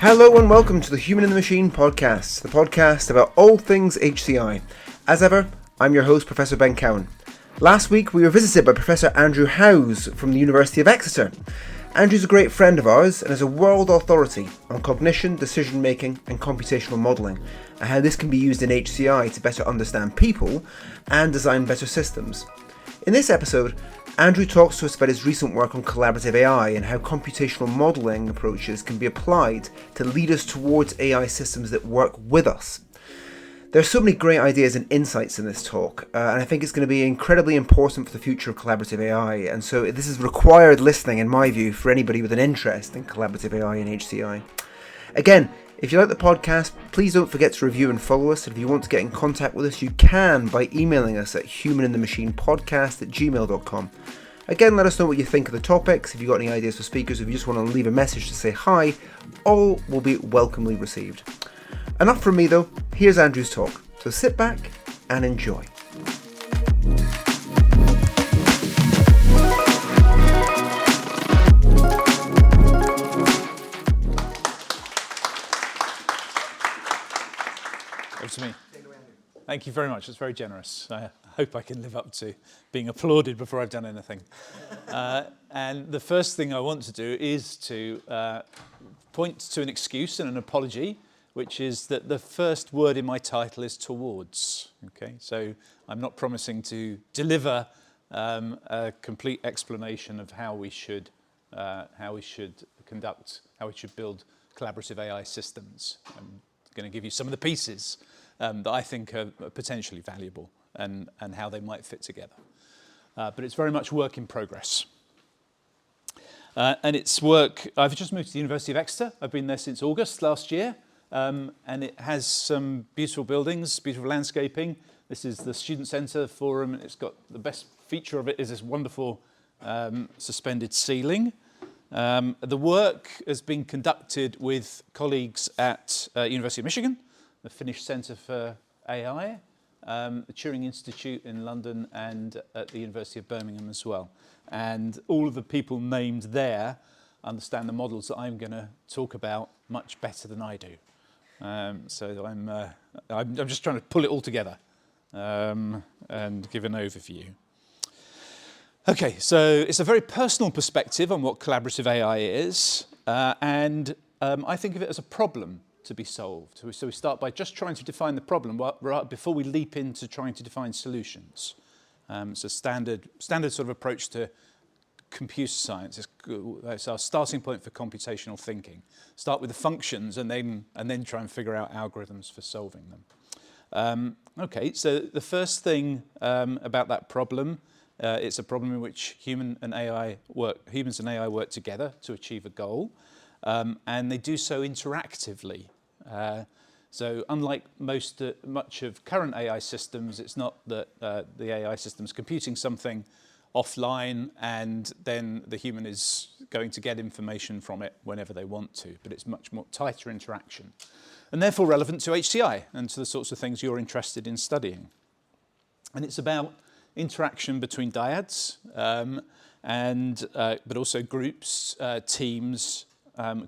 Hello and welcome to the Human in the Machine podcast, the podcast about all things HCI. As ever, I'm your host, Professor Ben Cowan. Last week we were visited by Professor Andrew Howes from the University of Exeter. Andrew's a great friend of ours and is a world authority on cognition, decision making and computational modelling, and how this can be used in HCI to better understand people and design better systems. In this episode, Andrew talks to us about his recent work on collaborative AI and how computational modelling approaches can be applied to lead us towards AI systems that work with us. There are so many great ideas and insights in this talk, and I think it's going to be incredibly important for the future of collaborative AI, and so this is required listening, in my view, for anybody with an interest in collaborative AI and HCI. Again, if you like the podcast, please don't forget to review and follow us. And if you want to get in contact with us, you can by emailing us at humaninthemachinepodcast@gmail.com. Again, let us know what you think of the topics, if you've got any ideas for speakers, if you just want to leave a message to say hi, all will be welcomely received. Enough from me though, here's Andrew's talk, so sit back and enjoy. Over to me. Thank you very much, it's very generous. I hope I can live up to being applauded before I've done anything. And the first thing I want to do is to point to an excuse and an apology, which is that the first word in my title is towards. Okay, so I'm not promising to deliver a complete explanation of how we should build collaborative AI systems. I'm going to give you some of the pieces that I think are potentially valuable and how they might fit together. But it's very much work in progress. And it's work, I've just moved to the University of Exeter. I've been there since August last year. And it has some beautiful buildings, beautiful landscaping. This is the Student Centre Forum. It's got the best feature of it is this wonderful suspended ceiling. The work has been conducted with colleagues at University of Michigan, the Finnish Centre for AI, the Turing Institute in London, and at the University of Birmingham as well. And all of the people named there understand the models that I'm going to talk about much better than I do. So I'm just trying to pull it all together and give an overview. Okay, so it's a very personal perspective on what collaborative AI is, and I think of it as a problem to be solved. So we start by just trying to define the problem before we leap into trying to define solutions. It's a standard sort of approach to computer science. It's our starting point for computational thinking. Start with the functions and then try and figure out algorithms for solving them. Okay, so the first thing about that problem, it's a problem in which humans and AI work together to achieve a goal, and they do so interactively. So unlike much of current AI systems, it's not that the AI system's computing something offline and then the human is going to get information from it whenever they want to, but it's much more tighter interaction, and therefore relevant to HCI and to the sorts of things you're interested in studying. And it's about interaction between dyads, but also groups, teams,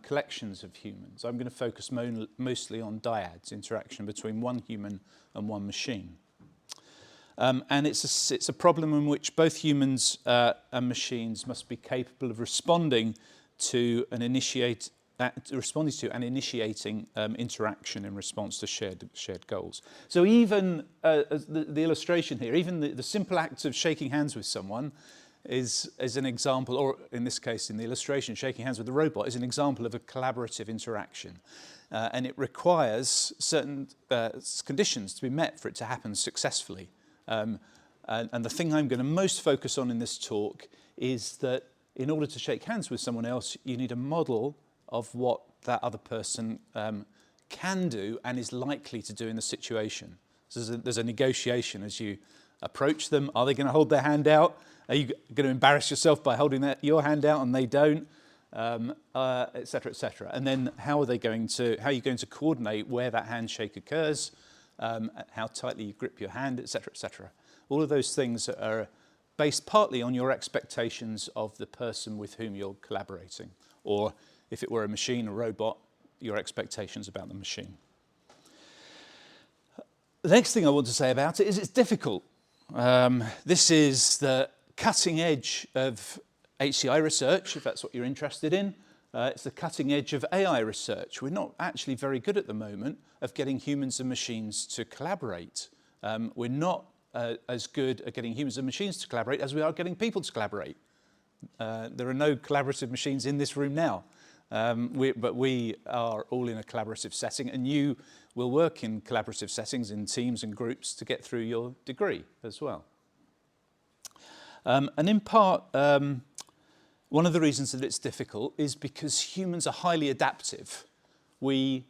collections of humans. I'm going to focus mostly on dyads, interaction between one human and one machine. And it's a problem in which both humans and machines must be capable of responding to and initiating interaction in response to shared goals. So even the illustration here, even the simple act of shaking hands with someone is an example, or in this case in the illustration, shaking hands with the robot is an example of a collaborative interaction. And it requires certain conditions to be met for it to happen successfully. And the thing I'm going to most focus on in this talk is that in order to shake hands with someone else, you need a model of what that other person can do and is likely to do in the situation. So there's a negotiation as you approach them. Are they going to hold their hand out? Are you going to embarrass yourself by holding your hand out and they don't? Et cetera, et cetera. And then how are you going to coordinate where that handshake occurs, how tightly you grip your hand, et cetera, et cetera. All of those things are based partly on your expectations of the person with whom you're collaborating. Or if it were a machine, a robot, your expectations about the machine. The next thing I want to say about it is it's difficult. This is the cutting edge of HCI research, if that's what you're interested in. It's the cutting edge of AI research. We're not actually very good at the moment of getting humans and machines to collaborate. We're not as good at getting humans and machines to collaborate as we are getting people to collaborate. There are no collaborative machines in this room now, but we are all in a collaborative setting, and you will work in collaborative settings in teams and groups to get through your degree as well. And in part, one of the reasons that it's difficult is because humans are highly adaptive. We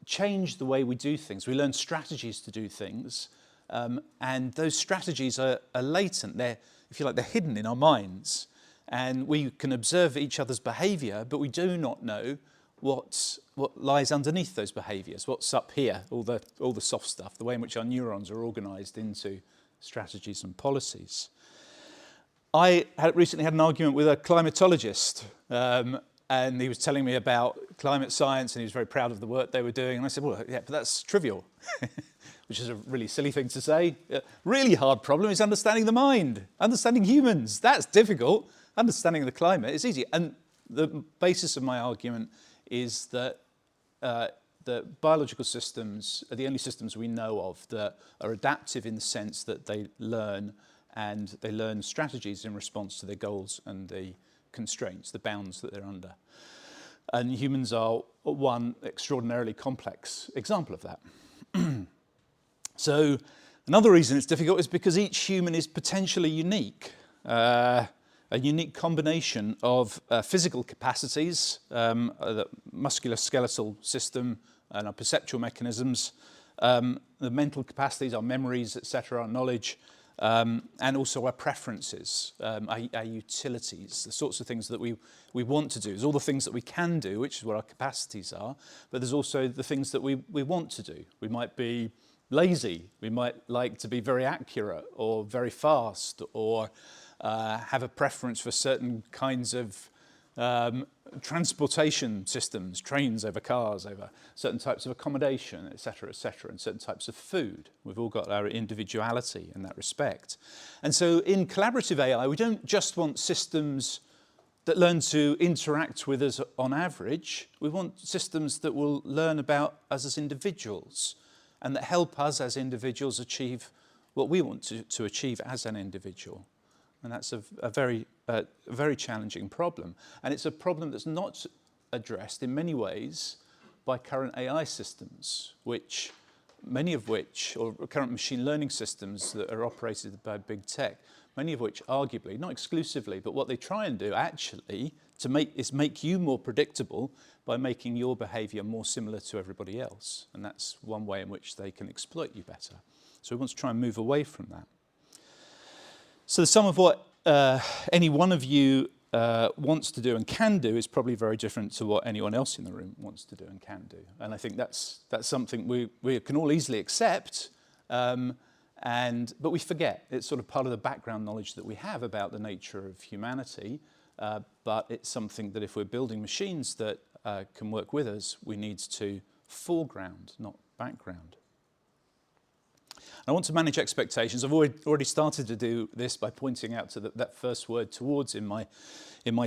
change the way we do things. We learn strategies to do things, and those strategies are latent. They're, if you like, they're hidden in our minds, and we can observe each other's behaviour, but we do not know what lies underneath those behaviours, what's up here, all the soft stuff, the way in which our neurons are organised into strategies and policies. I recently had an argument with a climatologist, and he was telling me about climate science, and he was very proud of the work they were doing. And I said, well, yeah, but that's trivial, which is a really silly thing to say. Really hard problem is understanding the mind, understanding humans. That's difficult. Understanding the climate is easy. And the basis of my argument is that the biological systems are the only systems we know of that are adaptive in the sense that they learn, and they learn strategies in response to their goals and the constraints, the bounds that they're under. And humans are one extraordinarily complex example of that. So another reason it's difficult is because each human is potentially unique. A unique combination of physical capacities, the musculoskeletal system and our perceptual mechanisms, the mental capacities, our memories, etc., our knowledge, and also our preferences, our utilities, the sorts of things that we want to do. There's all the things that we can do, which is what our capacities are, but there's also the things that we want to do. We might be lazy, we might like to be very accurate or very fast, or have a preference for certain kinds of transportation systems, trains over cars, over certain types of accommodation, etc., and certain types of food. We've all got our individuality in that respect. And so in collaborative AI, we don't just want systems that learn to interact with us on average. We want systems that will learn about us as individuals and that help us as individuals achieve what we want to achieve as an individual. And that's a very challenging problem. And it's a problem that's not addressed in many ways by current AI systems, many of which, or current machine learning systems that are operated by big tech, many of which arguably, not exclusively, but what they try and do actually is make you more predictable by making your behavior more similar to everybody else. And that's one way in which they can exploit you better. So we want to try and move away from that. So the sum of what any one of you wants to do and can do is probably very different to what anyone else in the room wants to do and can do. And I think that's something we can all easily accept, but we forget. It's sort of part of the background knowledge that we have about the nature of humanity, but it's something that if we're building machines that can work with us, we need to foreground, not background. I want to manage expectations. I've already started to do this by pointing out to that first word towards in my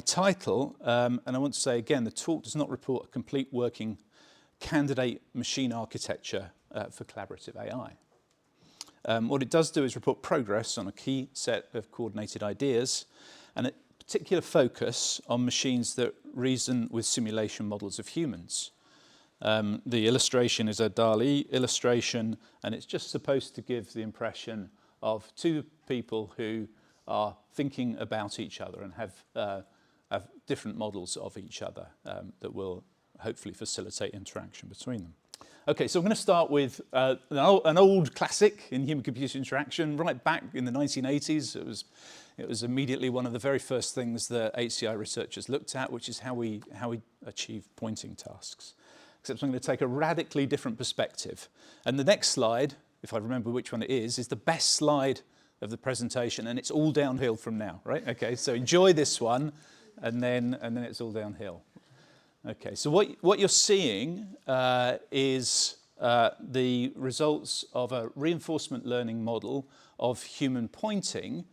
title. And I want to say again, the talk does not report a complete working candidate machine architecture for collaborative AI. What it does do is report progress on a key set of coordinated ideas and a particular focus on machines that reason with simulation models of humans. The illustration is a DALL-E illustration, and it's just supposed to give the impression of two people who are thinking about each other and have different models of each other that will hopefully facilitate interaction between them. Okay, so I'm going to start with an old classic in human-computer interaction. Right back in the 1980s, it was immediately one of the very first things that HCI researchers looked at, which is how we achieve pointing tasks. Except I'm going to take a radically different perspective. And the next slide, if I remember which one it is the best slide of the presentation, and it's all downhill from now, right? Okay, so enjoy this one, and then it's all downhill. Okay, so what you're seeing is the results of a reinforcement learning model of human pointing,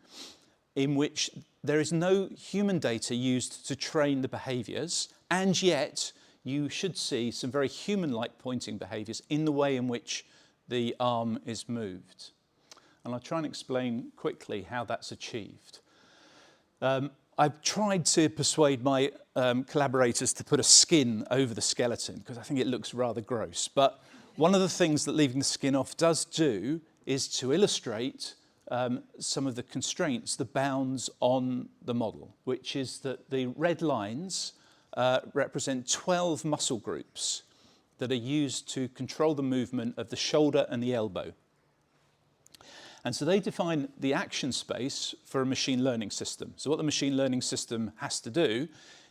in which there is no human data used to train the behaviours, and yet you should see some very human-like pointing behaviours in the way in which the arm is moved. And I'll try and explain quickly how that's achieved. I've tried to persuade my collaborators to put a skin over the skeleton because I think it looks rather gross. But one of the things that leaving the skin off does do is to illustrate some of the constraints, the bounds on the model, which is that the red lines represent 12 muscle groups that are used to control the movement of the shoulder and the elbow. And so they define the action space for a machine learning system. So what the machine learning system has to do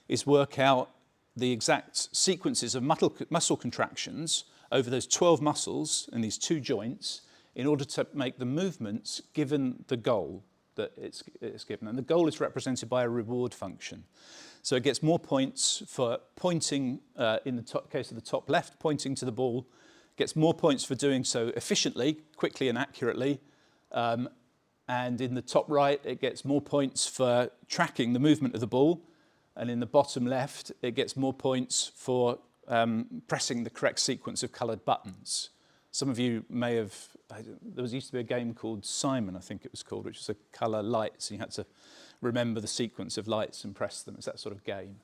is work out the exact sequences of muscle contractions over those 12 muscles in these two joints in order to make the movements given the goal that it's given. And the goal is represented by a reward function. So it gets more points for pointing, in the case of the top left, pointing to the ball, gets more points for doing so efficiently, quickly and accurately. And in the top right, it gets more points for tracking the movement of the ball. And in the bottom left, it gets more points for pressing the correct sequence of coloured buttons. Some of you may have, there used to be a game called Simon, I think it was called, which was a colour lights. You had to remember the sequence of lights and press them. It's that sort of game.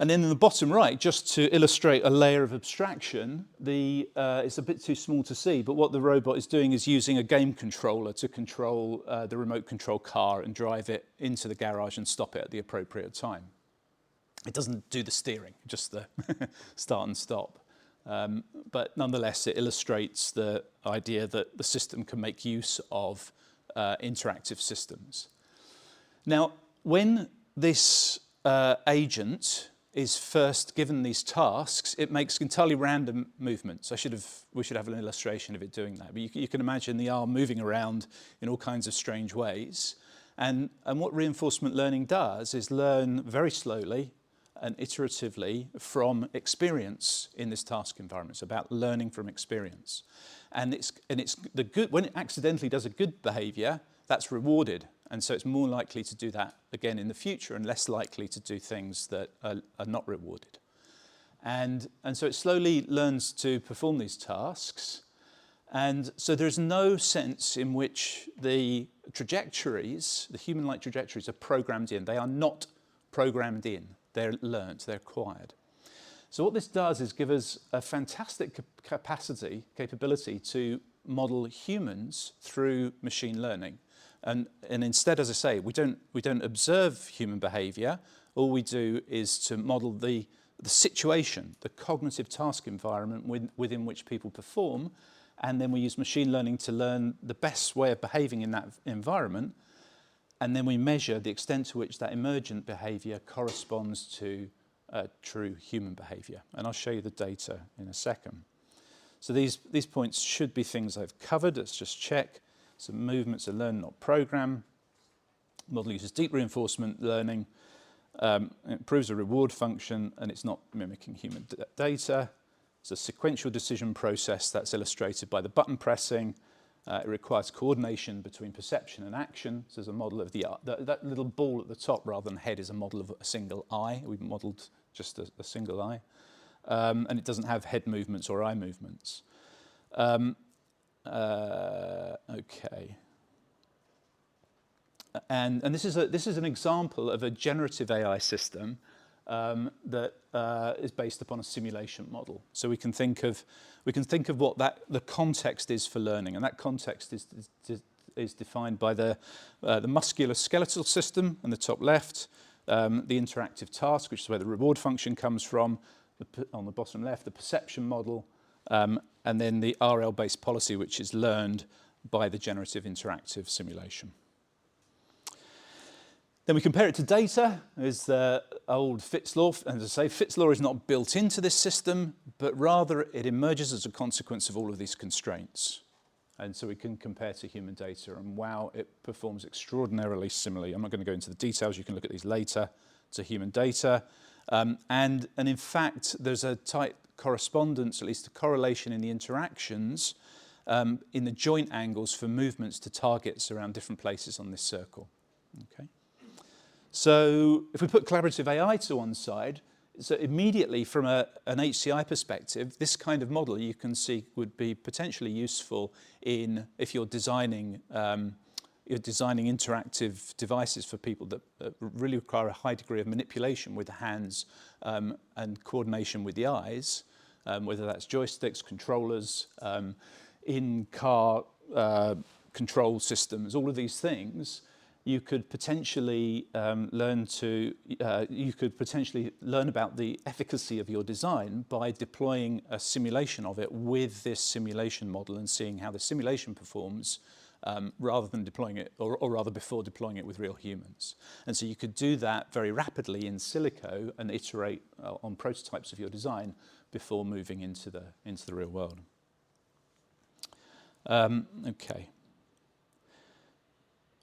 And then in the bottom right, just to illustrate a layer of abstraction, it's a bit too small to see, but what the robot is doing is using a game controller to control the remote control car and drive it into the garage and stop it at the appropriate time. It doesn't do the steering, just the start and stop. But nonetheless, it illustrates the idea that the system can make use of interactive systems. Now, when this agent is first given these tasks, it makes entirely random movements. We should have an illustration of it doing that. But you can imagine the arm moving around in all kinds of strange ways. And what reinforcement learning does is learn very slowly and iteratively from experience in this task environment. It's about learning from experience. And it's the good, when it accidentally does a good behavior, that's rewarded. And so it's more likely to do that again in the future and less likely to do things that are not rewarded. And so it slowly learns to perform these tasks. And so there's no sense in which the trajectories, the human-like trajectories, are programmed in. They are not programmed in. They're learnt, they're acquired. So what this does is give us a fantastic capability to model humans through machine learning. And instead, as I say, we don't observe human behaviour. All we do is to model the situation, the cognitive task environment within which people perform, and then we use machine learning to learn the best way of behaving in that environment, and then we measure the extent to which that emergent behaviour corresponds to true human behaviour. And I'll show you the data in a second. So these points should be things I've covered. Let's just check. So movements are learn, not program. Model uses deep reinforcement learning. It improves a reward function, and it's not mimicking human data. It's a sequential decision process that's illustrated by the button pressing. It requires coordination between perception and action. So there's a model of that little ball at the top rather than head is a model of a single eye. We've modelled just a single eye. And it doesn't have head movements or eye movements. Okay. And this is an example of a generative AI system that is based upon a simulation model. So we can think of what the context is for learning, and that context is defined by the musculoskeletal system in the top left, the interactive task, which is where the reward function comes from, on the bottom left, the perception model, and then the RL-based policy, which is learned by the generative interactive simulation. Then we compare it to data. There's the old Fitts law. And as I say, Fitts law is not built into this system, but rather it emerges as a consequence of all of these constraints. And so we can compare to human data, and wow, it performs extraordinarily similarly. I'm not going to go into the details. You can look at these later to human data. And in fact, there's a tight correspondence, at least a correlation in the interactions, in the joint angles for movements to targets around different places on this circle. Okay. So if we put collaborative AI to one side, so immediately from an HCI perspective, this kind of model you can see would be potentially useful in if you're designing interactive devices for people that really require a high degree of manipulation with the hands and coordination with the eyes, whether that's joysticks, controllers, in-car control systems, all of these things. You could potentially learn about the efficacy of your design by deploying a simulation of it with this simulation model and seeing how the simulation performs rather than deploying it, or rather before deploying it with real humans. And so you could do that very rapidly in silico and iterate on prototypes of your design before moving into the real world. Okay.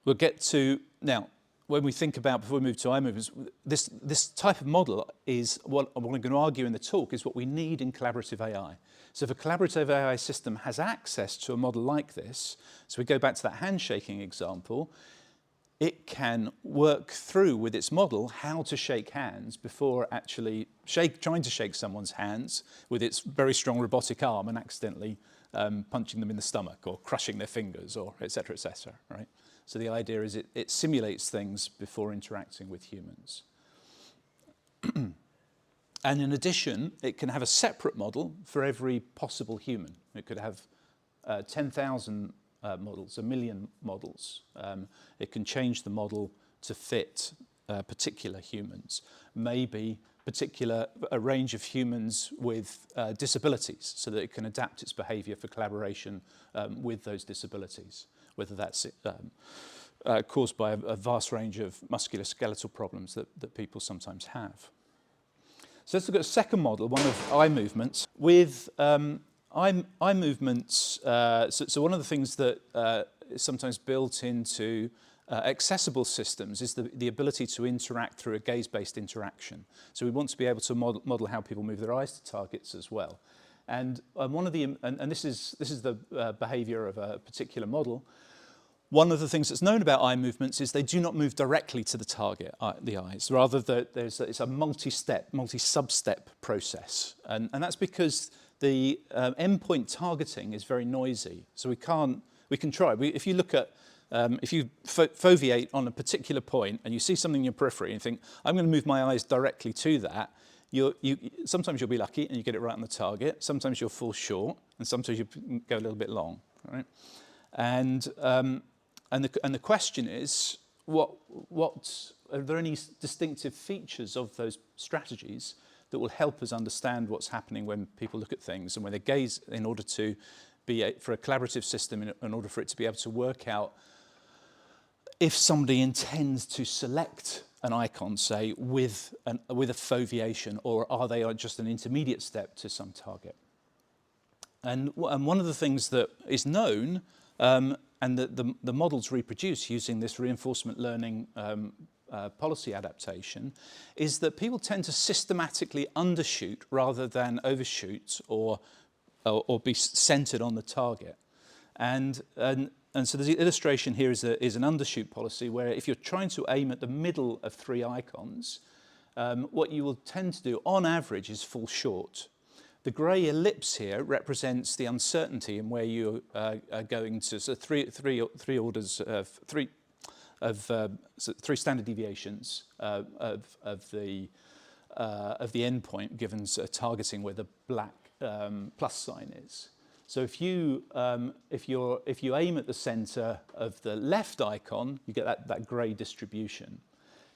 We'll get to, now, when we think about, before we move to eye movements, this type of model is what I'm going to argue in the talk is what we need in collaborative AI. So if a collaborative AI system has access to a model like this, so we go back to that handshaking example, it can work through with its model how to shake hands before actually trying to shake someone's hands with its very strong robotic arm and accidentally punching them in the stomach or crushing their fingers or et cetera, right? So the idea is it simulates things before interacting with humans. And in addition, it can have a separate model for every possible human. It could have 10,000 models, 1 million models. It can change the model to fit particular humans, maybe a range of humans with disabilities, so that it can adapt its behavior for collaboration with those disabilities, whether that's caused by a vast range of musculoskeletal problems that people sometimes have. So let's look at a second model, one of eye movements. With eye movements, so one of the things that is sometimes built into accessible systems is the ability to interact through a gaze-based interaction. So we want to be able to model how people move their eyes to targets as well. And one of the this is the behavior of a particular model. One of the things that's known about eye movements is they do not move directly to the target, the eyes. Rather, it's a multi-step, multi-sub-step process. And that's because the endpoint targeting is very noisy. So we can try. If you look at, if you foveate on a particular point and you see something in your periphery and you think, I'm going to move my eyes directly to that, sometimes you'll be lucky and you get it right on the target. Sometimes you'll fall short and sometimes you go a little bit long, right? And the question is, what are there any distinctive features of those strategies that will help us understand what's happening when people look at things and when they gaze, in order to for a collaborative system, in order for it to be able to work out if somebody intends to select an icon, say, with a foveation, or are they just an intermediate step to some target? And one of the things that is known, and that the models reproduce using this reinforcement learning policy adaptation, is that people tend to systematically undershoot rather than overshoot or be centered on the target. And so the illustration here is an undershoot policy, where if you're trying to aim at the middle of 3 icons, what you will tend to do on average is fall short. The grey ellipse here represents the uncertainty in where you are going to. So three orders of three standard deviations of the endpoint, given targeting where the black plus sign is. So if you aim at the centre of the left icon, you get that grey distribution.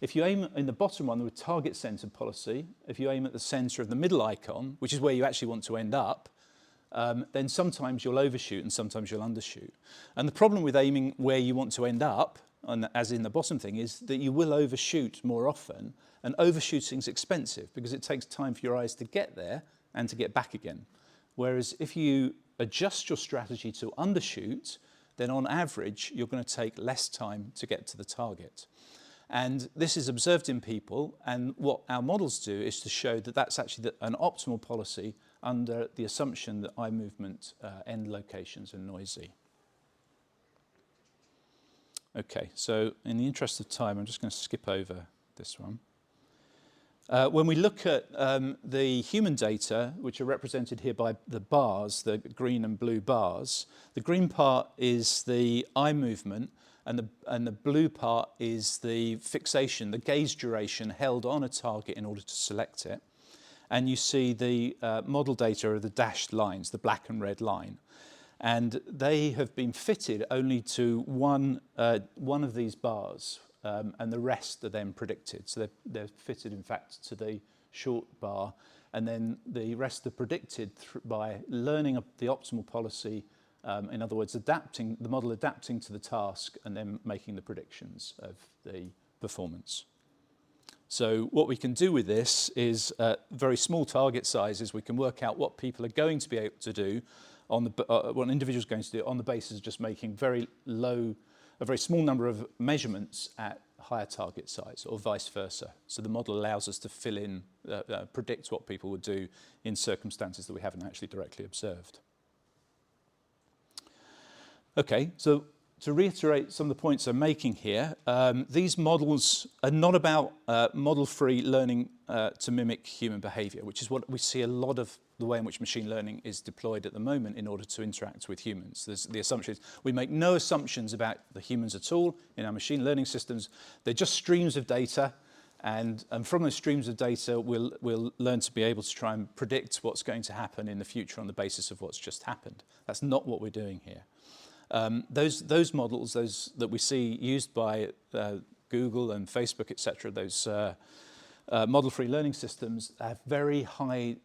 If you aim in the bottom one, the target-centered policy, if you aim at the centre of the middle icon, which is where you actually want to end up, then sometimes you'll overshoot and sometimes you'll undershoot. And the problem with aiming where you want to end up, as in the bottom thing, is that you will overshoot more often, and overshooting is expensive because it takes time for your eyes to get there and to get back again. Whereas if you adjust your strategy to undershoot, then on average, you're going to take less time to get to the target. And this is observed in people, and what our models do is to show that that's actually an optimal policy under the assumption that eye movement end locations are noisy. Okay, so in the interest of time, I'm just going to skip over this one. When we look at the human data, which are represented here by the bars, the green and blue bars, the green part is the eye movement, and the blue part is the fixation, the gaze duration held on a target in order to select it. And you see the model data are the dashed lines, the black and red line. And they have been fitted only to one of these bars, and the rest are then predicted. So they're fitted, in fact, to the short bar, and then the rest are predicted by learning the optimal policy. In other words, the model adapting to the task and then making the predictions of the performance. So what we can do with this is very small target sizes. We can work out what people are going to be able to do, what an individual is going to do on the basis of just making a very small number of measurements at higher target size, or vice versa. So the model allows us to fill in, predict what people would do in circumstances that we haven't actually directly observed. Okay, so to reiterate some of the points I'm making here, these models are not about model-free learning to mimic human behavior, which is what we see a lot of the way in which machine learning is deployed at the moment in order to interact with humans. The assumption is we make no assumptions about the humans at all in our machine learning systems. They're just streams of data, and from those streams of data, we'll learn to be able to try and predict what's going to happen in the future on the basis of what's just happened. That's not what we're doing here. Those models, those that we see used by Google and Facebook, etc., those model-free learning systems have very high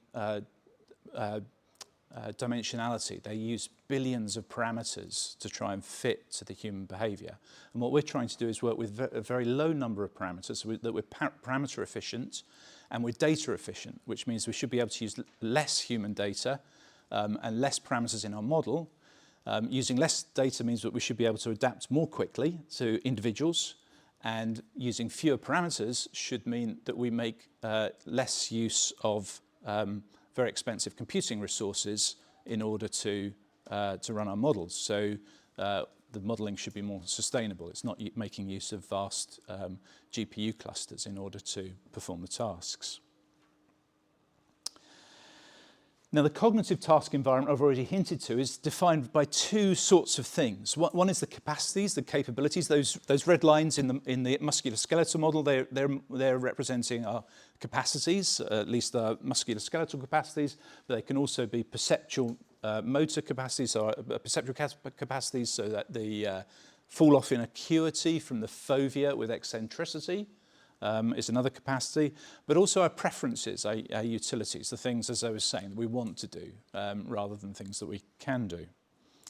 dimensionality. They use billions of parameters to try and fit to the human behavior. And what we're trying to do is work with a very low number of parameters, so that we're parameter efficient and we're data efficient, which means we should be able to use less human data and less parameters in our model. Using less data means that we should be able to adapt more quickly to individuals, and using fewer parameters should mean that we make less use of very expensive computing resources in order to run our models. So the modelling should be more sustainable. It's not making use of vast GPU clusters in order to perform the tasks. Now, the cognitive task environment I've already hinted to is defined by two sorts of things. One is the capacities, the capabilities. Those red lines in the musculoskeletal model, they're representing our capacities, at least our musculoskeletal capacities, but they can also be perceptual motor capacities, or perceptual capacities, so that the fall off in acuity from the fovea with eccentricity is another capacity, but also our preferences, our utilities, the things, as I was saying, that we want to do rather than things that we can do.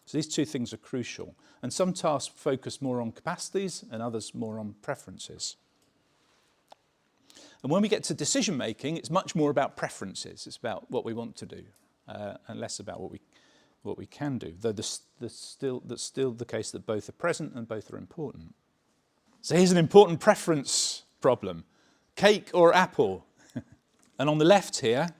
So these two things are crucial. And some tasks focus more on capacities and others more on preferences. And when we get to decision making, it's much more about preferences. It's about what we want to do and less about what we can do, though that's still the case that both are present and both are important. So here's an important preference problem: cake or apple? And on the left here,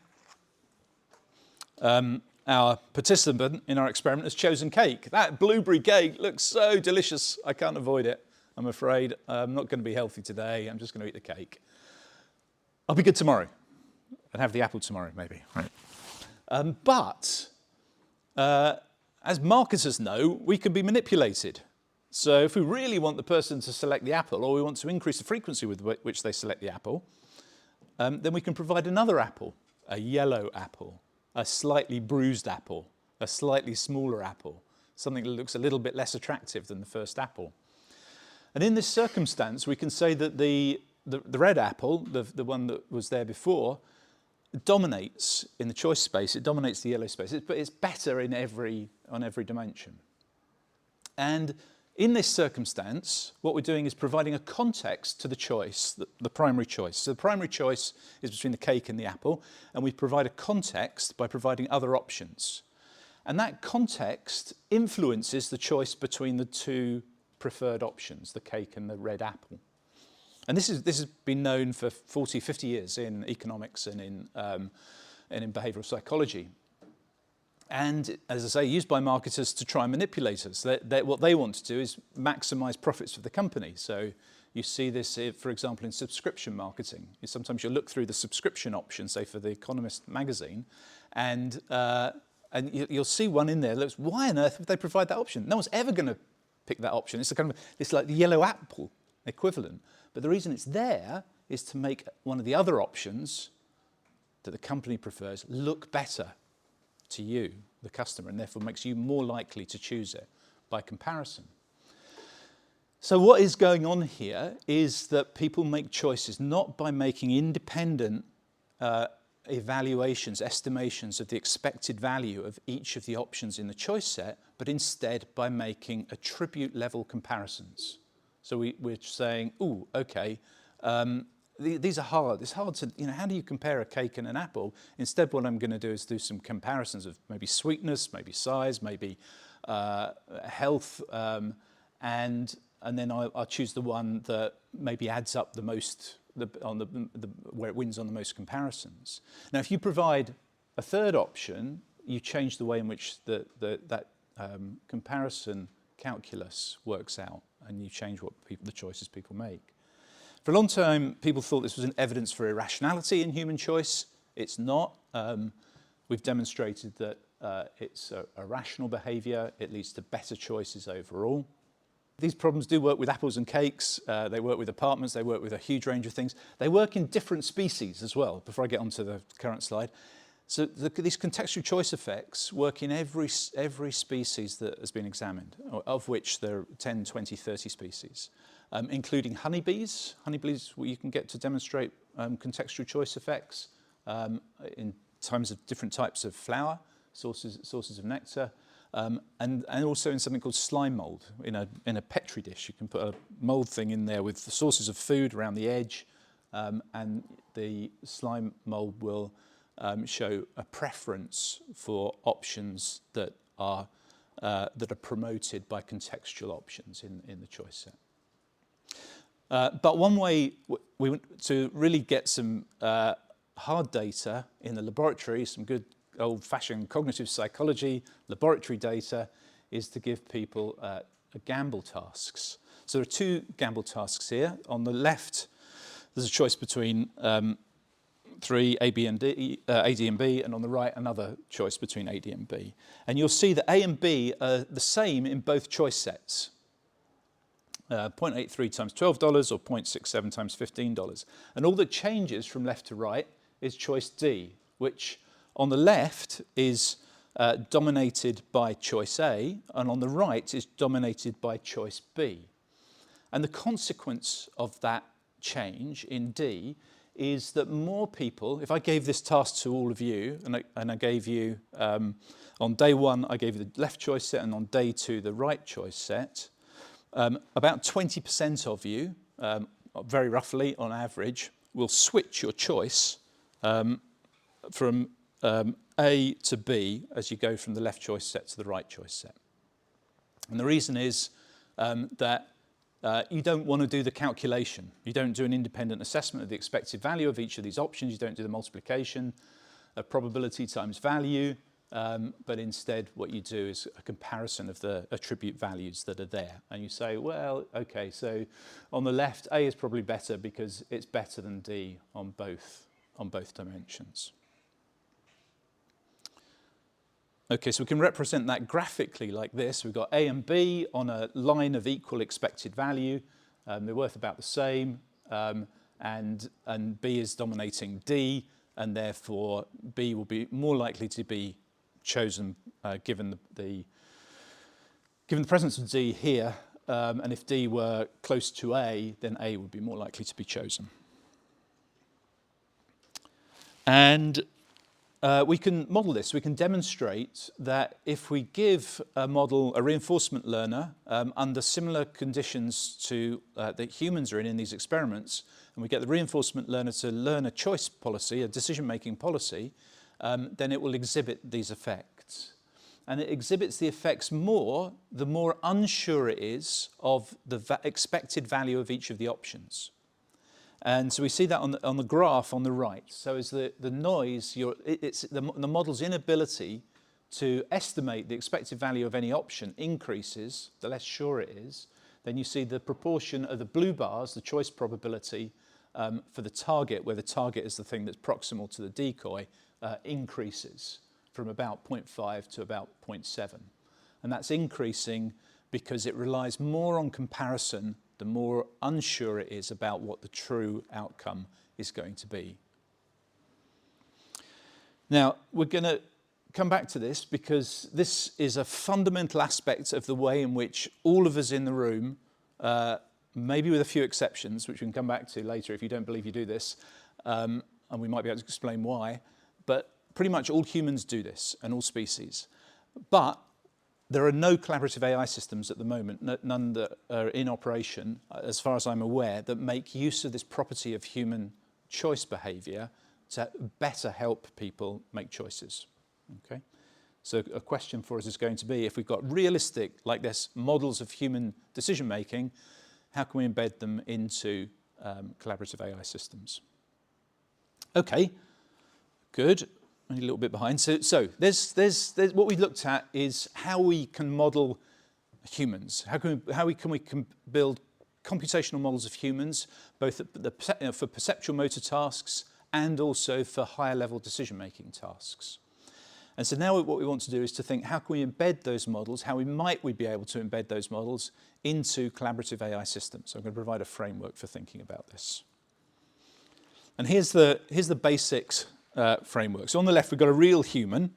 our participant in our experiment has chosen cake. That blueberry cake looks so delicious, I can't avoid it. I'm afraid I'm not going to be healthy today. I'm just going to eat the cake. I'll be good tomorrow and have the apple tomorrow, maybe. Right. But as marketers know, we can be manipulated. So if we really want the person to select the apple, or we want to increase the frequency with which they select the apple, then we can provide another apple, a yellow apple, a slightly bruised apple, a slightly smaller apple, something that looks a little bit less attractive than the first apple. And in this circumstance, we can say that the red apple, the one that was there before, dominates in the choice space. It dominates the yellow space, but it's better on every dimension. And in this circumstance, what we're doing is providing a context to the choice, the primary choice. So the primary choice is between the cake and the apple, and we provide a context by providing other options. And that context influences the choice between the two preferred options, the cake and the red apple. And this has been known for 40, 50 years in economics and in behavioural psychology. And, as I say, used by marketers to try and manipulate us. What they want to do is maximise profits for the company. So you see this, for example, in subscription marketing. Sometimes you look through the subscription options, say for The Economist magazine, and you'll see one in there that looks, why on earth would they provide that option? No one's ever going to pick that option. It's like the yellow apple equivalent. But the reason it's there is to make one of the other options that the company prefers look better to you, the customer, and therefore makes you more likely to choose it by comparison. So what is going on here is that people make choices not by making independent evaluations, estimations of the expected value of each of the options in the choice set, but instead by making attribute level comparisons. So we're saying, ooh, okay, these are hard. It's hard to, how do you compare a cake and an apple? Instead, what I'm going to do is do some comparisons of maybe sweetness, maybe size, maybe health, and then I'll choose the one that maybe adds up the most, where it wins on the most comparisons. Now, if you provide a third option, you change the way in which that comparison calculus works out, and you change the choices people make. For a long time, people thought this was an evidence for irrationality in human choice. It's not. We've demonstrated that it's a rational behaviour. It leads to better choices overall. These problems do work with apples and cakes. They work with apartments. They work with a huge range of things. They work in different species as well, before I get onto the current slide. So these contextual choice effects work in every species that has been examined, of which there are 10, 20, 30 species. Including honeybees. Honeybees, you can get to demonstrate contextual choice effects in terms of different types of flower, sources of nectar, and also in something called slime mold. In a Petri dish, you can put a mold thing in there with the sources of food around the edge, and the slime mold will show a preference for options that are promoted by contextual options in the choice set. But one way to really get some hard data in the laboratory, some good old-fashioned cognitive psychology laboratory data, is to give people gamble tasks. So there are two gamble tasks here. On the left, there's a choice between 3, A, B, and D, A, D, and B, and on the right, another choice between A, D, and B. And you'll see that A and B are the same in both choice sets. 0.83 times $12 or 0.67 times $15. And all that changes from left to right is choice D, which on the left is dominated by choice A, and on the right is dominated by choice B. And the consequence of that change in D is that more people, if I gave this task to all of you, and I gave you, on day one, I gave you the left choice set, and on day two, the right choice set, about 20% of you, very roughly on average, will switch your choice from A to B as you go from the left choice set to the right choice set. And the reason is that you don't want to do the calculation. You don't do an independent assessment of the expected value of each of these options. You don't do the multiplication of probability times value. But instead what you do is a comparison of the attribute values that are there. And you say, well, okay, so on the left, A is probably better because it's better than D on both dimensions. Okay, so we can represent that graphically like this. We've got A and B on a line of equal expected value. They're worth about the same, and B is dominating D, and therefore B will be more likely to be chosen given the presence of D here, and if D were close to A, then A would be more likely to be chosen. And we can model this. We can demonstrate that if we give a model, a reinforcement learner, under similar conditions to that humans are in these experiments, and we get the reinforcement learner to learn a choice policy, a decision-making policy, then it will exhibit these effects. And it exhibits the effects more, the more unsure it is of the expected value of each of the options. And so we see that on the graph on the right. So as the noise, it's the model's inability to estimate the expected value of any option increases, the less sure it is, then you see the proportion of the blue bars, the choice probability for the target, where the target is the thing that's proximal to the decoy, increases from about 0.5 to about 0.7. And that's increasing because it relies more on comparison the more unsure it is about what the true outcome is going to be. Now, we're going to come back to this because this is a fundamental aspect of the way in which all of us in the room, maybe with a few exceptions, which we can come back to later if you don't believe you do this, and we might be able to explain why, but pretty much all humans do this, and all species. But there are no collaborative AI systems at the moment, none that are in operation, as far as I'm aware, that make use of this property of human choice behaviour to better help people make choices. Okay? So a question for us is going to be, if we've got realistic, like this, models of human decision making, how can we embed them into collaborative AI systems? Okay, good. Only a little bit behind. So there's what we looked at is how we can model humans. How can we build computational models of humans, both for perceptual motor tasks and also for higher level decision-making tasks. And so now what we want to do is to think, how can we embed those models, how might we be able to embed those models into collaborative AI systems? So I'm going to provide a framework for thinking about this. And here's the basics framework. So on the left, we've got a real human.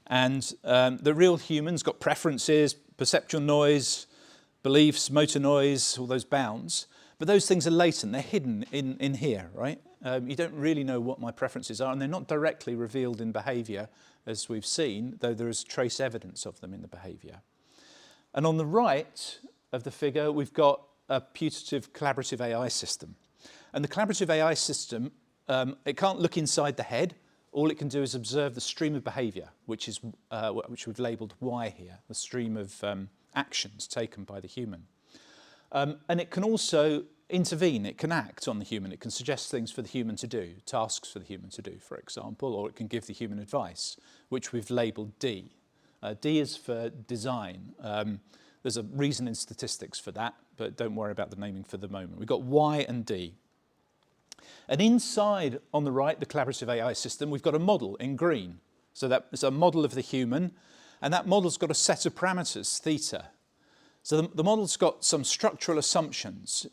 And the real human's got preferences, perceptual noise, beliefs, motor noise, all those bounds. But those things are latent. They're hidden in here, right? You don't really know what my preferences are, and they're not directly revealed in behaviour, as we've seen, though there is trace evidence of them in the behaviour. And on the right of the figure, we've got a putative collaborative AI system. And the collaborative AI system, it can't look inside the head. All it can do is observe the stream of behaviour, which we've labelled Y here, the stream of actions taken by the human. And it can also intervene. It can act on the human. It can suggest things for the human to do, tasks for the human to do, for example, or it can give the human advice, which we've labelled D. D is for design. There's a reason in statistics for that, but don't worry about the naming for the moment. We've got Y and D. And inside, on the right, the collaborative AI system, we've got a model in green. So that's a model of the human, and that model's got a set of parameters, theta. So the model's got some structural assumptions,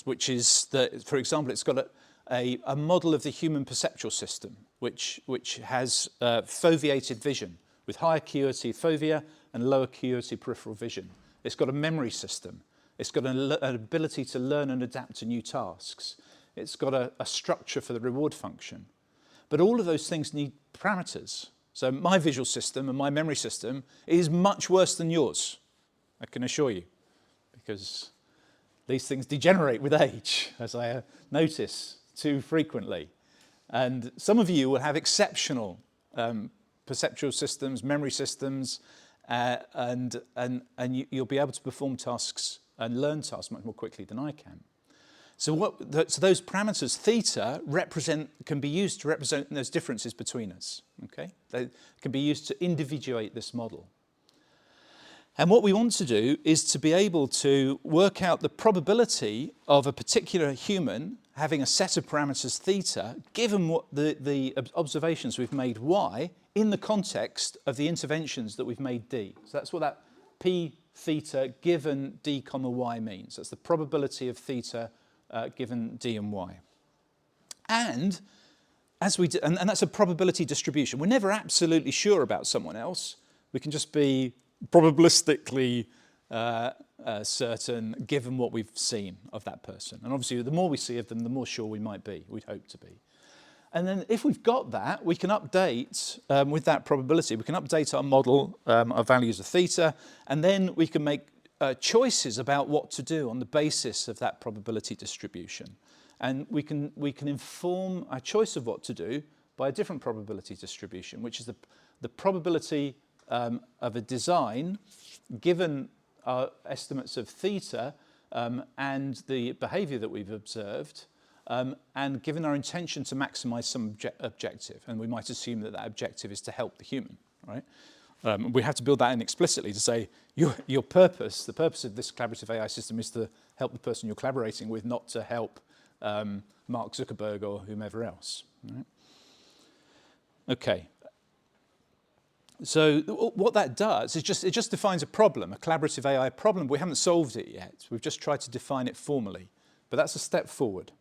which is that, for example, it's got a model of the human perceptual system, which has foveated vision, with high acuity fovea and low acuity peripheral vision. It's got a memory system. It's got an ability to learn and adapt to new tasks. It's got a structure for the reward function. But all of those things need parameters. So my visual system and my memory system is much worse than yours, I can assure you, because these things degenerate with age, as I notice too frequently. And some of you will have exceptional perceptual systems, memory systems, and you'll be able to perform tasks and learn tasks much more quickly than I can. So those parameters, theta, can be used to represent those differences between us. Okay? They can be used to individuate this model. And what we want to do is to be able to work out the probability of a particular human having a set of parameters theta, given what the observations we've made y, in the context of the interventions that we've made d. So that's what that p theta given d comma y means. That's the probability of theta given d and y. And as we do, and that's a probability distribution. We're never absolutely sure about someone else. We can just be probabilistically certain given what we've seen of that person. And obviously the more we see of them, the more sure we might be, we'd hope to be. And then if we've got that, we can update, with that probability, we can update our model, our values of theta, and then we can make choices about what to do on the basis of that probability distribution. And we can inform our choice of what to do by a different probability distribution, which is the probability of a design given our estimates of theta and the behaviour that we've observed, and given our intention to maximise some objective, and we might assume that that objective is to help the human, right? We have to build that in explicitly to say your purpose, the purpose of this collaborative AI system is to help the person you're collaborating with, not to help Mark Zuckerberg or whomever else. Right? Okay. So what that does is it just defines a problem, a collaborative AI problem. We haven't solved it yet. We've just tried to define it formally, but that's a step forward.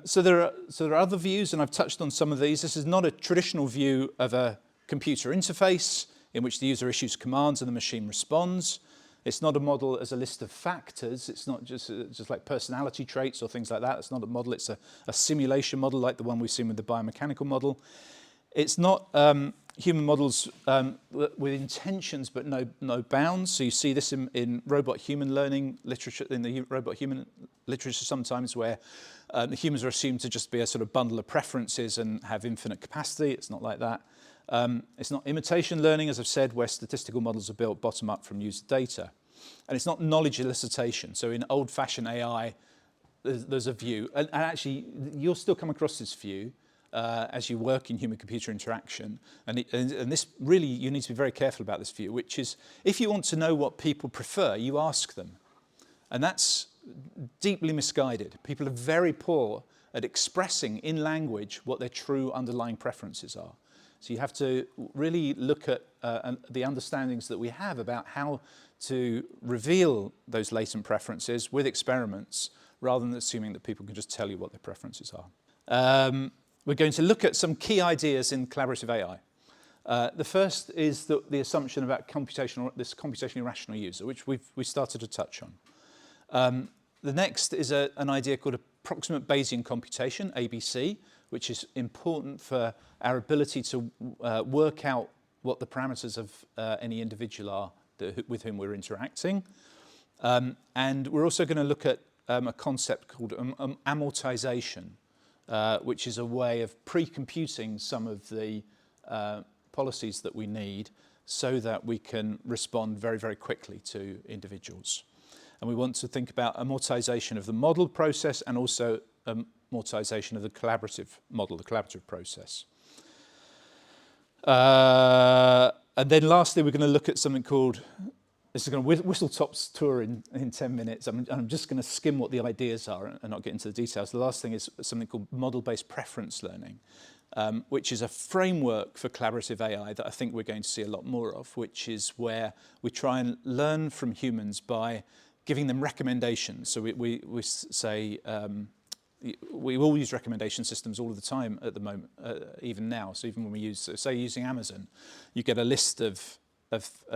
So there are other views, and I've touched on some of these. This is not a traditional view of a computer interface in which the user issues commands and the machine responds. It's not a model as a list of factors. It's not just like personality traits or things like that. It's not a model. It's a simulation model like the one we've seen with the biomechanical model. It's not human models with intentions but no bounds. So you see this in robot-human learning literature, in the robot-human literature sometimes, where the humans are assumed to just be a sort of bundle of preferences and have infinite capacity. It's not like that. It's not imitation learning, as I've said, where statistical models are built bottom-up from user data. And it's not knowledge elicitation. So in old-fashioned AI, there's a view. And actually, you'll still come across this view as you work in human-computer interaction. And this really, you need to be very careful about this view, which is, if you want to know what people prefer, you ask them. And that's deeply misguided. People are very poor at expressing in language what their true underlying preferences are. So you have to really look at the understandings that we have about how to reveal those latent preferences with experiments, rather than assuming that people can just tell you what their preferences are. We're going to look at some key ideas in collaborative AI. The first is the assumption about this computationally rational user, which we started to touch on. The next is an idea called approximate Bayesian computation, ABC, which is important for our ability to work out what the parameters of any individual are with whom we're interacting. And we're also going to look at a concept called amortization, which is a way of pre-computing some of the policies that we need so that we can respond very, very quickly to individuals. And we want to think about amortization of the model process and also amortization of the collaborative model, the collaborative process. And then lastly, we're going to look at something called, this is going to whistle-top's tour in 10 minutes. I'm just going to skim what the ideas are and not get into the details. The last thing is something called model-based preference learning, which is a framework for collaborative AI that I think we're going to see a lot more of, which is where we try and learn from humans by giving them recommendations. So we say, we all use recommendation systems all of the time at the moment, even now. So even when we use, say using Amazon, you get a list of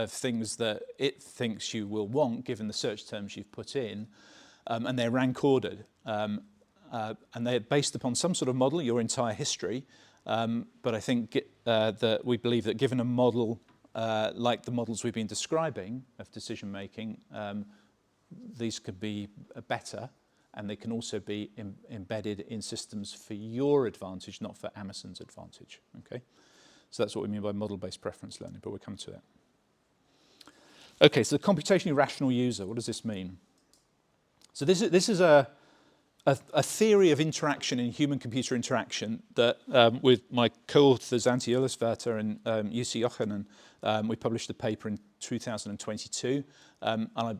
things that it thinks you will want given the search terms you've put in, and they're rank ordered. And they're based upon some sort of model, your entire history. But I think that we believe that given a model like the models we've been describing of decision making, these could be better, and they can also be embedded in systems for your advantage, not for Amazon's advantage. Okay, so that's what we mean by model-based preference learning, but we'll come to it. Okay, so the computationally rational user, what does this mean? So this is a theory of interaction in human-computer interaction that with my co-authors Antti Ylösväärta and Jussi Jochanan, we published a paper in 2022, and I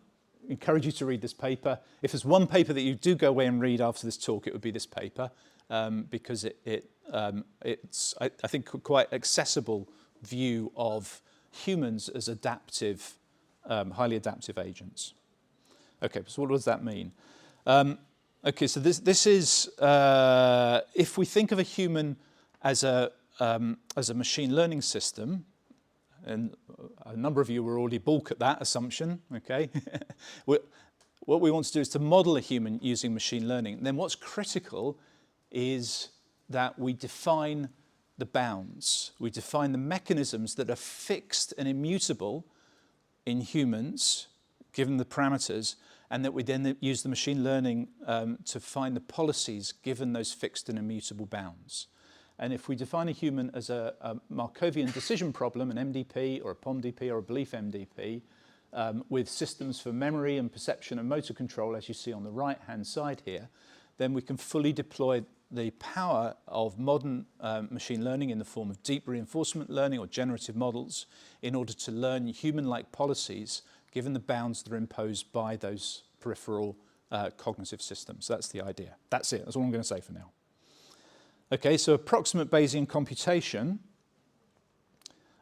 encourage you to read this paper. If there's one paper that you do go away and read after this talk, it would be this paper, because it's, I think, quite accessible view of humans as adaptive, highly adaptive agents. Okay, so what does that mean? Okay, so this is, if we think of a human as a machine learning system, and a number of you will already balk at that assumption, okay? What we want to do is to model a human using machine learning. And then what's critical is that we define the bounds. We define the mechanisms that are fixed and immutable in humans, given the parameters, and that we then use the machine learning to find the policies given those fixed and immutable bounds. And if we define a human as a Markovian decision problem, an MDP or a POMDP or a belief MDP, with systems for memory and perception and motor control, as you see on the right-hand side here, then we can fully deploy the power of modern machine learning in the form of deep reinforcement learning or generative models in order to learn human-like policies given the bounds that are imposed by those peripheral cognitive systems. That's the idea. That's it. That's all I'm going to say for now. Okay, so approximate Bayesian computation.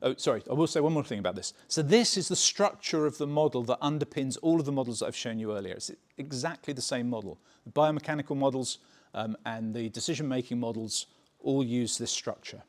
Oh, sorry, I will say one more thing about this. So this is the structure of the model that underpins all of the models that I've shown you earlier. It's exactly the same model. The biomechanical models and the decision-making models all use this structure.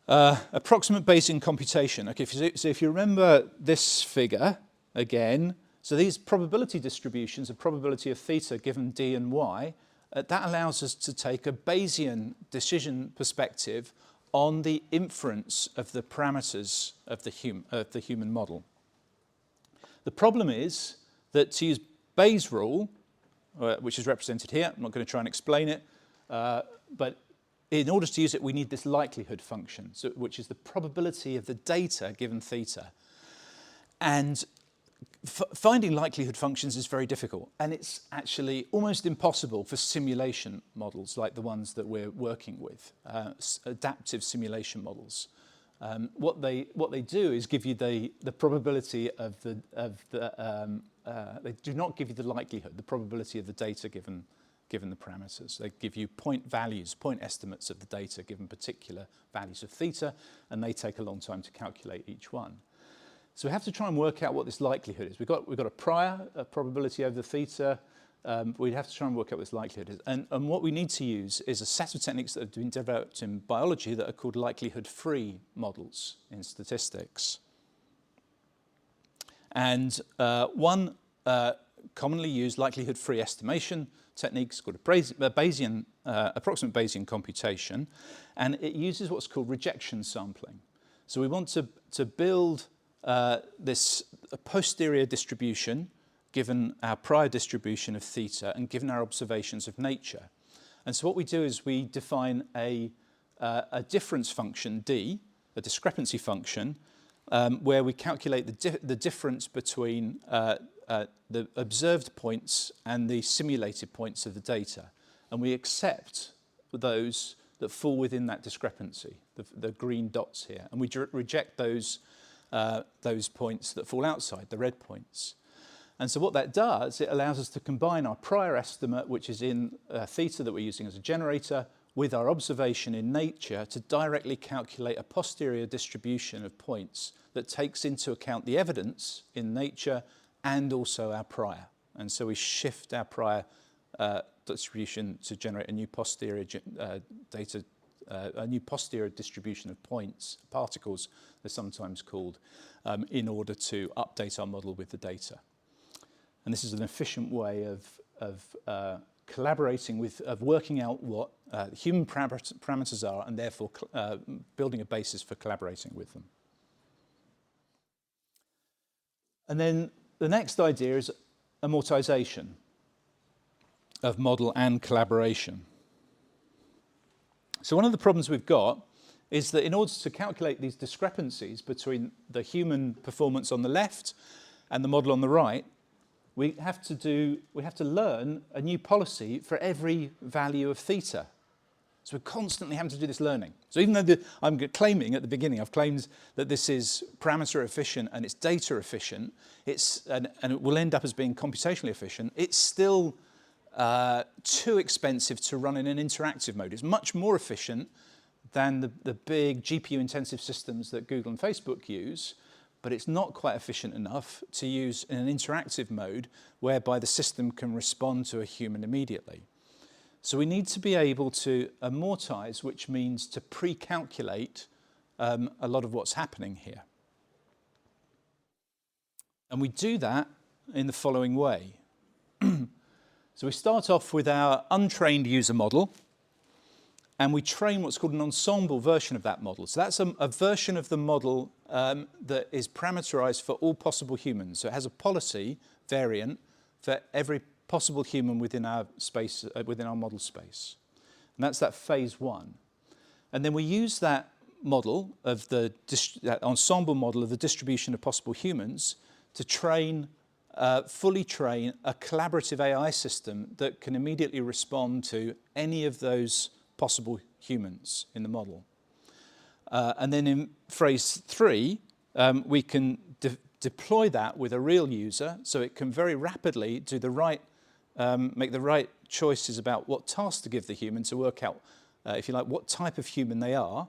Approximate Bayesian computation. Okay, so if you remember this figure, again, so these probability distributions, a probability of theta given d and y, that allows us to take a Bayesian decision perspective on the inference of the parameters of the human model. The problem is that to use Bayes' rule, which is represented here, I'm not going to try and explain it, but in order to use it, we need this likelihood function, which is the probability of the data given theta. And finding likelihood functions is very difficult, and it's actually almost impossible for simulation models like the ones that we're working with, adaptive simulation models. What they do is give you the probability of they do not give you the likelihood, the probability of the data given the parameters. They give you point values, point estimates of the data given particular values of theta, and they take a long time to calculate each one. So we have to try and work out what this likelihood is. We've got a prior probability over the theta. We'd have to try and work out what this likelihood is. And what we need to use is a set of techniques that have been developed in biology that are called likelihood-free models in statistics. And one commonly used likelihood-free estimation technique is called approximate Bayesian computation, and it uses what's called rejection sampling. So we want to build this posterior distribution given our prior distribution of theta and given our observations of nature. And so what we do is we define a difference function d, a discrepancy function, where we calculate the difference between the observed points and the simulated points of the data. And we accept those that fall within that discrepancy, the green dots here, and we reject those points that fall outside, the red points. And so what that does, it allows us to combine our prior estimate, which is in theta that we're using as a generator, with our observation in nature to directly calculate a posterior distribution of points that takes into account the evidence in nature and also our prior. And so we shift our prior distribution to generate a new posterior a new posterior distribution of points, particles, they're sometimes called, in order to update our model with the data. And this is an efficient way of collaborating of working out what human parameters are and therefore building a basis for collaborating with them. And then the next idea is amortization of model and collaboration. So one of the problems we've got is that in order to calculate these discrepancies between the human performance on the left and the model on the right, we have to learn a new policy for every value of theta. So we're constantly having to do this learning. So even though I'm claiming at the beginning, I've claimed that this is parameter efficient and it's data efficient, and it will end up as being computationally efficient, it's still too expensive to run in an interactive mode. It's much more efficient than the big GPU-intensive systems that Google and Facebook use, but it's not quite efficient enough to use in an interactive mode whereby the system can respond to a human immediately. So we need to be able to amortize, which means to pre-calculate a lot of what's happening here. And we do that in the following way. So we start off with our untrained user model, and we train what's called an ensemble version of that model. So that's a version of the model that is parameterized for all possible humans. So it has a policy variant for every possible human within our space, within our model space. And that's that phase one. And then we use that model of that ensemble model of the distribution of possible humans to fully train a collaborative AI system that can immediately respond to any of those possible humans in the model. And then in phase 3, we can deploy that with a real user, so it can very rapidly do make the right choices about what task to give the human to work out, if you like, what type of human they are,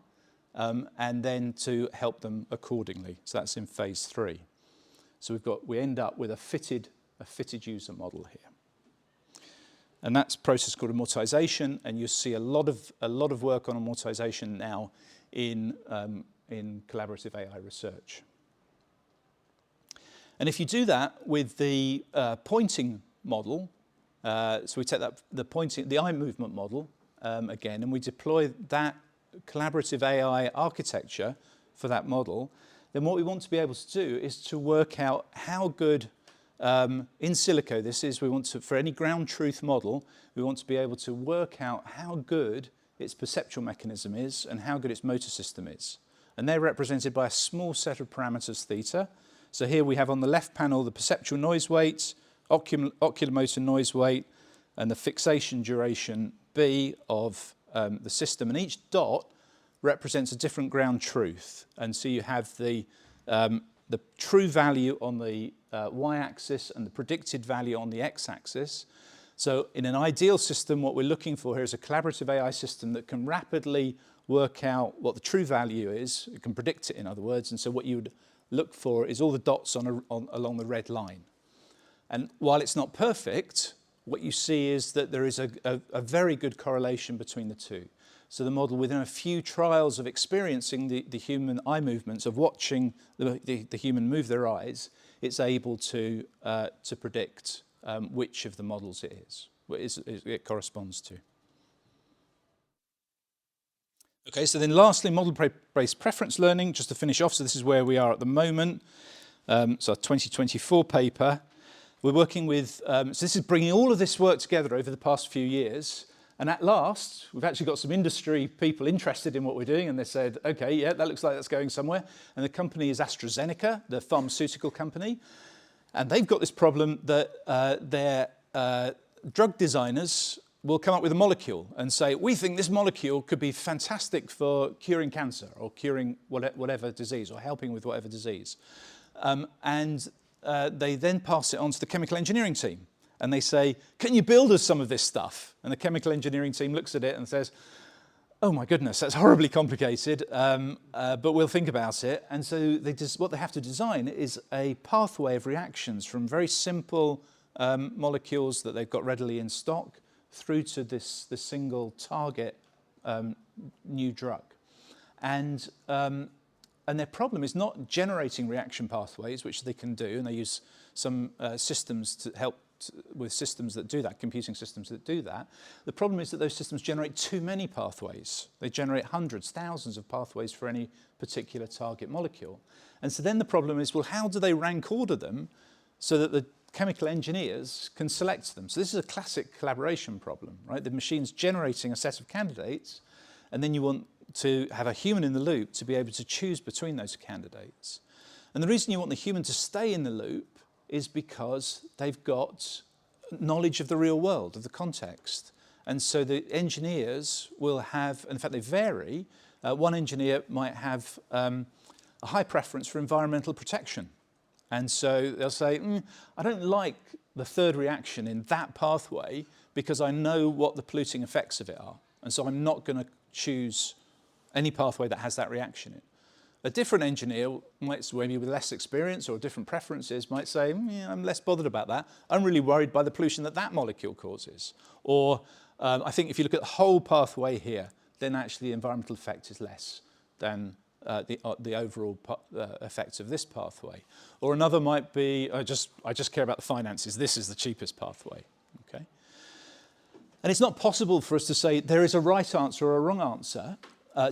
and then to help them accordingly. So that's in phase 3. So we end up with a fitted user model here. And that's a process called amortization, and you see a lot of work on amortization now in collaborative AI research. And if you do that with the pointing model, so we take the eye movement model again, and we deploy that collaborative AI architecture for that model, then what we want to be able to do is to work out how good in silico this is. For any ground truth model, we want to be able to work out how good its perceptual mechanism is and how good its motor system is. And they're represented by a small set of parameters theta. So here we have on the left panel the perceptual noise weight, oculomotor noise weight, and the fixation duration B of the system. And each dot represents a different ground truth. And so you have the true value on the y-axis and the predicted value on the x-axis. So in an ideal system, what we're looking for here is a collaborative AI system that can rapidly work out what the true value is. It can predict it, in other words. And so what you would look for is all the dots along the red line. And while it's not perfect, what you see is that there is a very good correlation between the two. So the model, within a few trials of experiencing the human eye movements, of watching the human move their eyes, it's able to predict which of the models it corresponds to. Okay, so then lastly, model-based preference learning, just to finish off. So this is where we are at the moment. So our 2024 paper. We're working with, so this is bringing all of this work together over the past few years. And at last, we've actually got some industry people interested in what we're doing, and they said, okay, yeah, that looks like that's going somewhere. And the company is AstraZeneca, the pharmaceutical company. And they've got this problem that their drug designers will come up with a molecule and say, we think this molecule could be fantastic for curing cancer or curing whatever disease or helping with whatever disease. They then pass it on to the chemical engineering team. And they say, can you build us some of this stuff? And the chemical engineering team looks at it and says, oh my goodness, that's horribly complicated, but we'll think about it. And so what they have to design is a pathway of reactions from very simple molecules that they've got readily in stock through to this single target new drug. And their problem is not generating reaction pathways, which they can do, and they use some systems to help with systems that do that, computing systems that do that. The problem is that those systems generate too many pathways. They generate hundreds, thousands of pathways for any particular target molecule. And so then the problem is, well, how do they rank order them so that the chemical engineers can select them? So this is a classic collaboration problem, right? The machine's generating a set of candidates, and then you want to have a human in the loop to be able to choose between those candidates. And the reason you want the human to stay in the loop is because they've got knowledge of the real world, of the context. And so the engineers will have, in fact they vary, one engineer might have a high preference for environmental protection. And so they'll say, I don't like the third reaction in that pathway because I know what the polluting effects of it are. And so I'm not going to choose any pathway that has that reaction in. A different engineer, maybe with less experience or different preferences, might say, I'm less bothered about that. I'm really worried by the pollution that molecule causes. Or I think if you look at the whole pathway here, then actually the environmental effect is less than the overall effects of this pathway. Or another might be, I just care about the finances. This is the cheapest pathway. Okay? And it's not possible for us to say there is a right answer or a wrong answer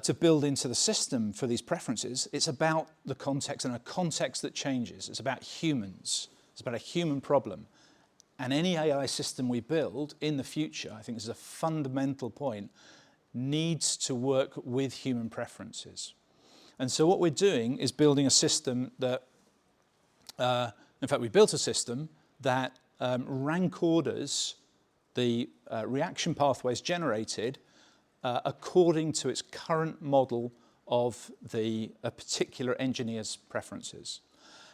to build into the system for these preferences. It's about the context, and a context that changes. It's about humans. It's about a human problem. And any AI system we build in the future, I think this is a fundamental point, needs to work with human preferences. And so what we're doing is building a system that, in fact, we built a system that rank orders the reaction pathways generated according to its current model of a particular engineer's preferences.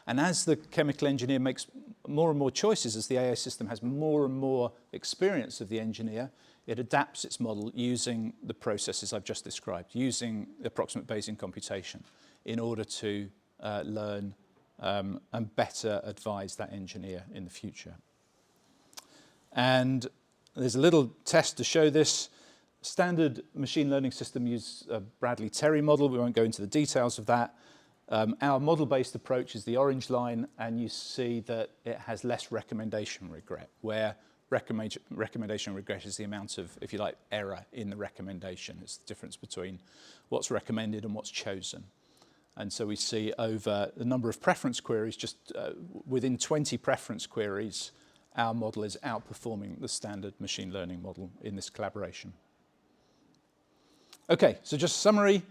And as the chemical engineer makes more and more choices, as the AI system has more and more experience of the engineer, it adapts its model using the processes I've just described, using approximate Bayesian computation in order to learn and better advise that engineer in the future. And there's a little test to show this. Standard machine learning system uses a Bradley-Terry model. We won't go into the details of that. Our model-based approach is the orange line, and you see that it has less recommendation regret, where recommendation regret is the amount of, if you like, error in the recommendation. It's the difference between what's recommended and what's chosen. And so we see over the number of preference queries, just within 20 preference queries, our model is outperforming the standard machine learning model in this collaboration. Okay, so just a summary.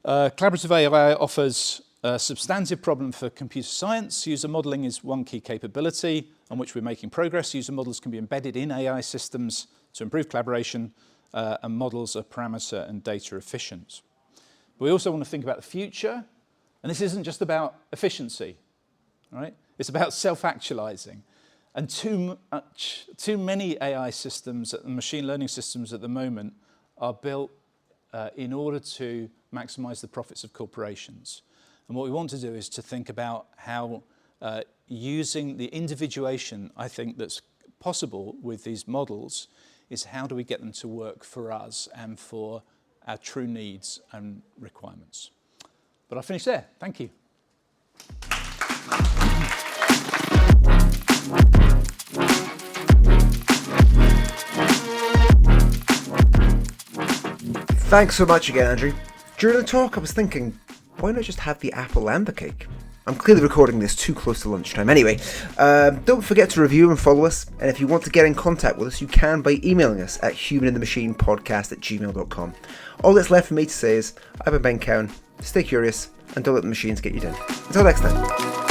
Collaborative AI offers a substantive problem for computer science. User modeling is one key capability on which we're making progress. User models can be embedded in AI systems to improve collaboration, and models are parameter and data efficient. But we also want to think about the future, and this isn't just about efficiency, right? It's about self-actualizing. And too many AI systems, machine learning systems at the moment, are built in order to maximize the profits of corporations. And what we want to do is to think about how using the individuation, I think, that's possible with these models, is how do we get them to work for us and for our true needs and requirements. But I'll finish there. Thank you. Thanks so much again, Andrew. During the talk, I was thinking, why not just have the apple and the cake? I'm clearly recording this too close to lunchtime. Anyway, don't forget to review and follow us. And if you want to get in contact with us, you can by emailing us at humaninthemachinepodcast@gmail.com. All that's left for me to say is, I've been Ben Cowan. Stay curious and don't let the machines get you down. Until next time.